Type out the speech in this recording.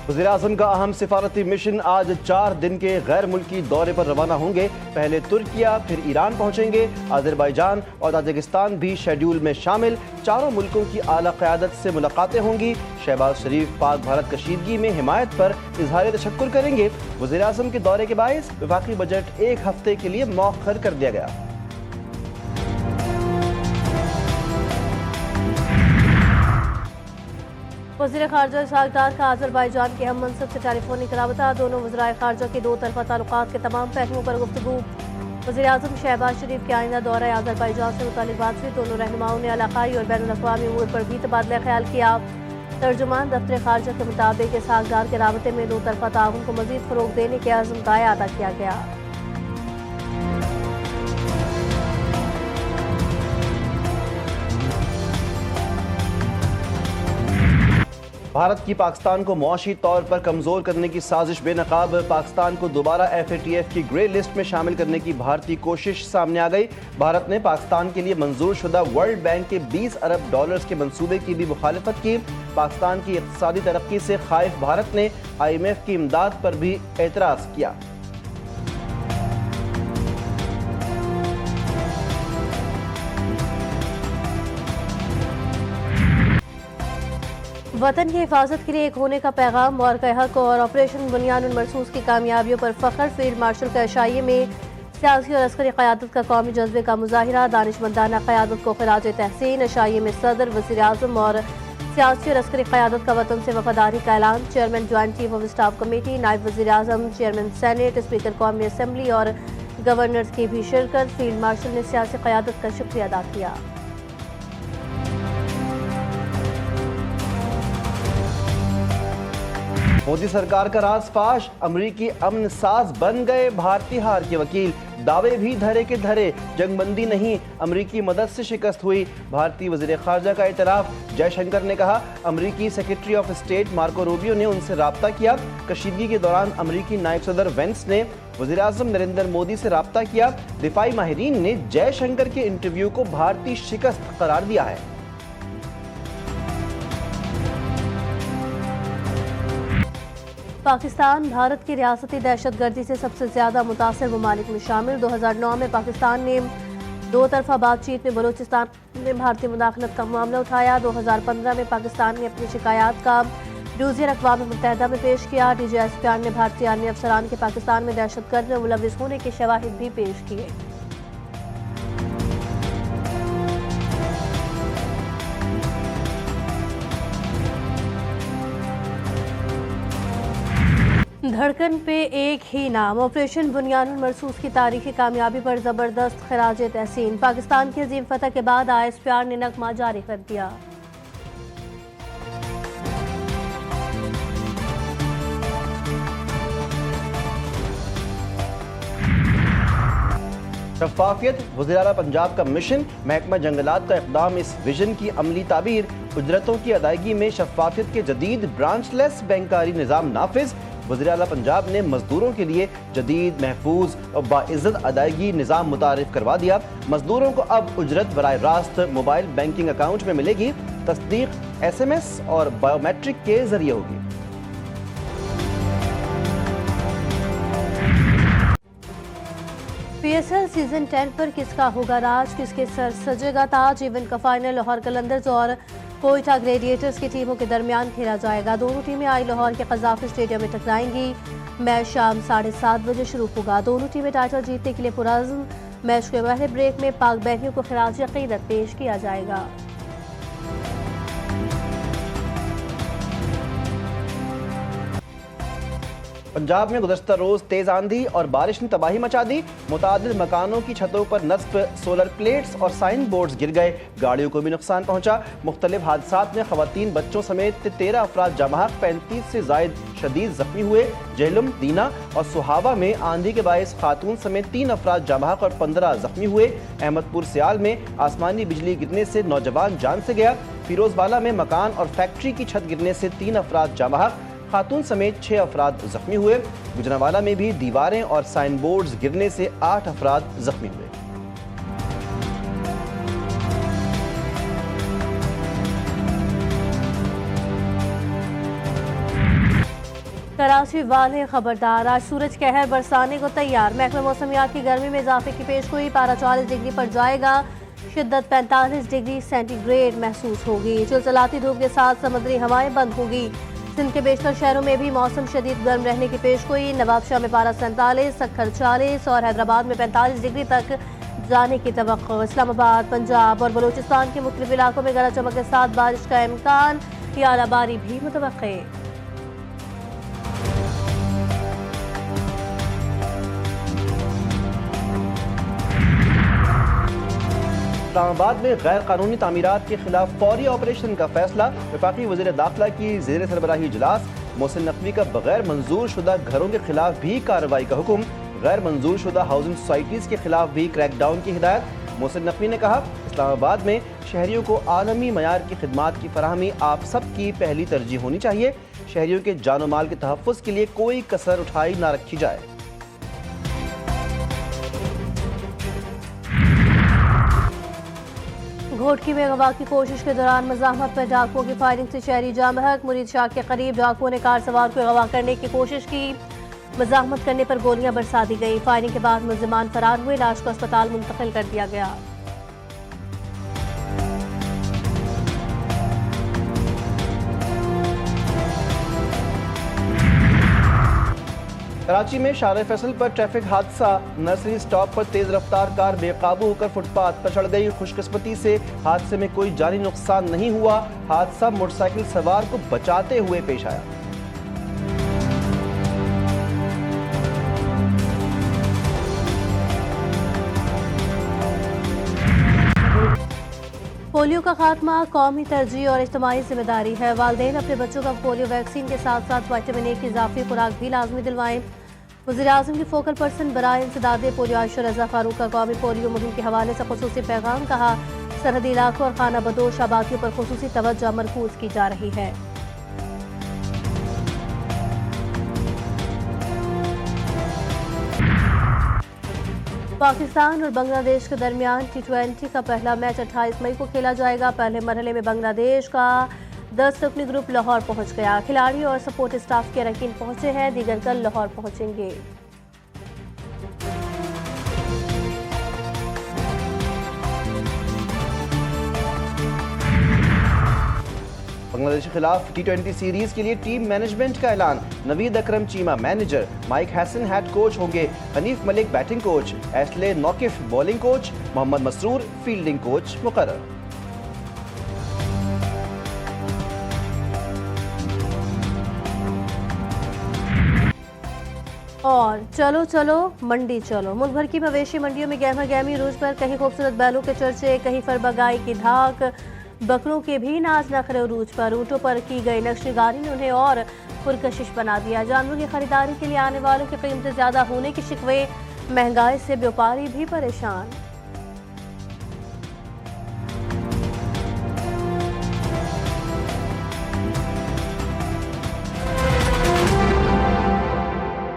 वज़ीर-ए-आज़म का अहम सिफारती मिशन आज 4 दिन के गैर मुल्की दौरे पर रवाना होंगे। पहले तुर्किया, फिर ईरान पहुंचेंगे। अज़रबैजान और ताजिकिस्तान भी शेड्यूल में शामिल। चारों मुल्कों की आला क़यादत से मुलाकातें होंगी। शहबाज शरीफ पाक भारत कशीदगी में हिमायत पर इजहार तशक्कुर करेंगे। वज़ीर-ए-आज़म के दौरे के बायस वफाकी बजट 1 हफ्ते के लिए मौखर कर दिया गया। वज़ीर ख़ारजा इसहाक़ डार का अज़रबैजान के हम मनसब से टेलीफोनिक रबता। दोनों वज़राए ख़ारजा के 2 तरफ़ा ताल्लुकात के तमाम पहलुओं पर गुफ्तगू। वज़ीर-ए-आज़म शहबाज शरीफ के आइंदा दौरा अज़रबैजान से मुताल्लिक़ बात हुई। दोनों रहनुमाओं ने इलाक़ाई और बैनुल-अक़वामी उमूर पर भी तबादला ख्याल किया। तर्जुमान दफ्तर ख़ारजा के मुताबिक इसहाक़ डार के राबते में 2 तरफ़ा ताउन को मज़ीद फ़रोग़ देने के अज़्म का अदा किया गया। भारत की पाकिस्तान को मुआशी तौर पर कमज़ोर करने की साजिश बेनकाब। पाकिस्तान को दोबारा FATF की ग्रे लिस्ट में शामिल करने की भारतीय कोशिश सामने आ गई। भारत ने पाकिस्तान के लिए मंजूर शुदा वर्ल्ड बैंक के $20 अरब के मंसूबे की भी मुखालफत की। पाकिस्तान की इक़्तिसादी तरक्की से खाइफ भारत ने IMF की इमदाद पर भी एतराज़ किया। वतन की हिफाजत के लिए एक होने का पैगाम। मौरक़े हक और ऑपरेशन बुनियानुल मरसूस की कामयाबियों पर फ़ख्र। फील्ड मार्शल का अशाइये में सियासी और अस्करी क़यादत का कौमी जज्बे का मुज़ाहिरा। दानिशमंदाना क़यादत को ख़िराज तहसीन। अशाइये में सदर, वज़ीर-ए-आज़म और सियासी और अस्करी क़यादत का वतन से वफ़ादारी का ऐलान। Chairman joint chief of staff committee, नायब वज़ीर-ए-आज़म, चेयरमैन सेनेट, स्पीकर कौमी असम्बली और गवर्नर्स की भी शिरकत। फील्ड मार्शल ने सियासी क़यादत का शुक्रिया अदा किया। मोदी सरकार का राज फाश। अमरीकी अमन साज बन गए भारतीय हार के वकील। दावे भी धरे के धरे, जंगबंदी नहीं, अमरीकी मदद से शिकस्त हुई। भारतीय वज़ीर ख़ारजा का इतराफ़। जयशंकर ने कहा अमरीकी secretary of state Marco Rubio ने उनसे राब्ता किया। कशीदगी के दौरान अमरीकी नायब सदर वेंस ने वज़ीर-ए-आज़म नरेंद्र मोदी से राब्ता किया। दिफाई माहिरीन ने जयशंकर के इंटरव्यू को भारतीय शिकस्त करार दिया है। पाकिस्तान भारत की रियासती दहशतगर्दी से सबसे ज्यादा मुतासिर ममालिक में शामिल। 2009 में पाकिस्तान ने 2 तरफ़ा बातचीत में बलूचिस्तान में भारतीय मुदाखलत का मामला उठाया। 2015 में पाकिस्तान ने अपनी शिकायत का ड्यूज़ियर अक़वाम मुत्तहिदा में पेश किया। DGSPR ने भारतीय आर्मी अफसरान के पाकिस्तान में दहशतगर्द में मुलव्विस होने के शवाहिद भी पेश किए। धड़कन पे एक ही नाम। ऑपरेशन बुनियानुल मरसूस की तारीखी कामयाबी पर जबरदस्त खिराज तहसीन। पाकिस्तान की अजीम फतह के बाद ISPR ने नगमा जारी कर दिया। शफ़ाफ़ियत वज़ीर-ए-आला पंजाब का मिशन। महकमा जंगलात का इक़दाम इस विजन की अमली ताबीर। उजरतों की अदायगी में शफ़ाफ़ियत के जदीद ब्रांचलेस बैंकारी निज़ाम नाफिज। वज़ीर-ए-आला पंजाब ने मजदूरों के लिए जदीद, महफूज और बाइज़्ज़त अदायगी निज़ाम मुतारिफ करवा दिया। मजदूरों को अब उजरत बराह रास्त मोबाइल बैंकिंग अकाउंट में मिलेगी। तस्दीक SMS और बायोमेट्रिक के जरिए होगी। PSL सीजन 10 पर किसका होगा राज, किसके सर सजेगा ताज। इवेंट का फाइनल लाहौर कलंदर्स और कोयटा ग्लेडिएटर्स की टीमों के दरमियान खेला जाएगा। दोनों टीमें आई लाहौर के कज़ाफ़ी स्टेडियम में टकराएंगी। मैच शाम 7:30 बजे शुरू होगा। दोनों टीमें टाइटल जीतने के लिए पुरअज़्म। मैच के पहले ब्रेक में पाक बहनियों को खिराज अक़ीदत पेश किया जाएगा। पंजाब में गुज़श्ता रोज़ तेज़ आंधी और बारिश ने तबाही मचा दी। मुतादिद मकानों की छतों पर नस्ब सोलर प्लेट्स और साइन बोर्ड्स गिर गए। गाड़ियों को भी नुकसान पहुंचा। मुख्तलिफ हादसात में ख़वातीन, बच्चों समेत 13 अफराद जमाह, 35 से ज़ायद शदीद ज़ख्मी हुए। जेहलम, दीना और सुहावा में आंधी के बायस खातून समेत 3 अफराद जमाह और 15 ज़ख्मी हुए। अहमदपुर सियाल में आसमानी बिजली गिरने से नौजवान जान से गया। फिरोजवाला में मकान और फैक्ट्री की छत गिरने से 3 अफराद जमाह, खातून समेत 6 अफराद जख्मी हुए। गुजरांवाला में भी दीवारें और साइन बोर्ड्स गिरने से 8 अफराद जख्मी हुए। कराची वाले खबरदार, आज सूरज कहर बरसाने को तैयार। महकमा मौसमियात की गर्मी में इजाफे की पेशगोई, पारा 40 डिग्री पर जाएगा, शिद्दत 45 डिग्री सेंटीग्रेड महसूस होगी। चुलचलाती धूप के साथ समुद्री हवाएं बंद होगी। सिंध के बेशतर शहरों में भी मौसम शदीद गर्म रहने की पेशगोई। नवाबशाह में पारा 47, सक्खर 40 और हैदराबाद में 45 डिग्री तक जाने की तवक्को। इस्लामाबाद, पंजाब और बलूचिस्तान के मुख्तलिफ इलाकों में गरज चमक के साथ बारिश का इम्कान, यालाबारी भी मुतवक्के। इस्लामाबाद में गैर कानूनी तामीरात के खिलाफ फौरी ऑपरेशन का फैसला। वफाकी वज़ीर दाखिला की ज़ेर सरबराही इजलास। मोहसिन नकवी का बगैर मंजूर शुदा घरों के खिलाफ भी कार्रवाई का हुक्म। गैर मंजूर शुदा हाउसिंग सोसाइटीज़ के खिलाफ भी क्रैकडाउन की हिदायत। मोहसिन नकवी ने कहा, इस्लामाबाद में शहरियों को आलमी मयार की खिदमात की फराहमी आप सबकी पहली तरजीह होनी चाहिए। शहरियों के जानो माल के तहफ़्फ़ुज़ के लिए कोई कसर उठाई ना रखी जाए। घोटकी में अगवा की कोशिश के दौरान मज़ाहमत में डाकुओं की फायरिंग से शहरी जाम बहक। मुरीद शाह के करीब डाकुओं ने कार सवार को अगवा करने की कोशिश की। मज़ाहमत करने पर गोलियां बरसा दी गई। फायरिंग के बाद मुल्ज़िमान फरार हुए। लाश को अस्पताल मुंतकिल कर दिया गया। कराची में शार फैसल पर ट्रैफिक हादसा। नर्सरी स्टॉप पर तेज रफ्तार कार बेकाबू होकर फुटपाथ पर चढ़ गई। खुशकिस्मती से हादसे में कोई जानी नुकसान नहीं हुआ। हादसा मोटरसाइकिल सवार को बचाते हुए पेश आया। पोलियो का खात्मा कौमी तरजीह और इज्तिमाई जिम्मेदारी है। वालिदैन अपने बच्चों का पोलियो वैक्सीन के साथ साथ विटामिन ए की इजाफी खुराक भी लाजमी दिलवाएं। वज़ीर आज़म की फोकल पर्सन बराए इंसदाद पोलियो आयशा रज़ा फारूक का कौमी पोलियो मुहिम के हवाले से खुसूसी पैगाम। कहा, सरहदी इलाकों और खाना बदोश आबादियों पर खुसूसी तवज्जो मरकूज की जा रही है। पाकिस्तान और बांग्लादेश के दरमियान T20 का पहला मैच 28 मई को खेला जाएगा। पहले मरहले में बांग्लादेश का 10 रुकनी ग्रुप लाहौर पहुंच गया। खिलाड़ी और सपोर्ट स्टाफ के अरकान पहुंचे हैं, दीगर कल लाहौर पहुंचेंगे। बांग्लादेश के खिलाफ T20 सीरीज के लिए टीम मैनेजमेंट का ऐलान। Naveed Akram Cheema manager, Mike Hesson head coach होंगे, Hanif Malik batting coach, Ashley नौकिफ bowling coach, Mohammad Masroor fielding coach मुकर्रर। और चलो चलो मंडी चलो। मुल्क भर की मवेशी मंडियों में गहमा गहमी रूज पर कहीं खूबसूरत बैलों के चर्चे, कहीं फरबगाई की धाक, बकरों के भी नाज नखरे उरूज पर। ऊँटों पर की गई नक्शेगारी ने उन्हें और पुरकशिश बना दिया। जानवरों की खरीदारी के लिए आने वालों की कीमतें ज्यादा होने के शिकवे, महंगाई से व्यापारी भी परेशान।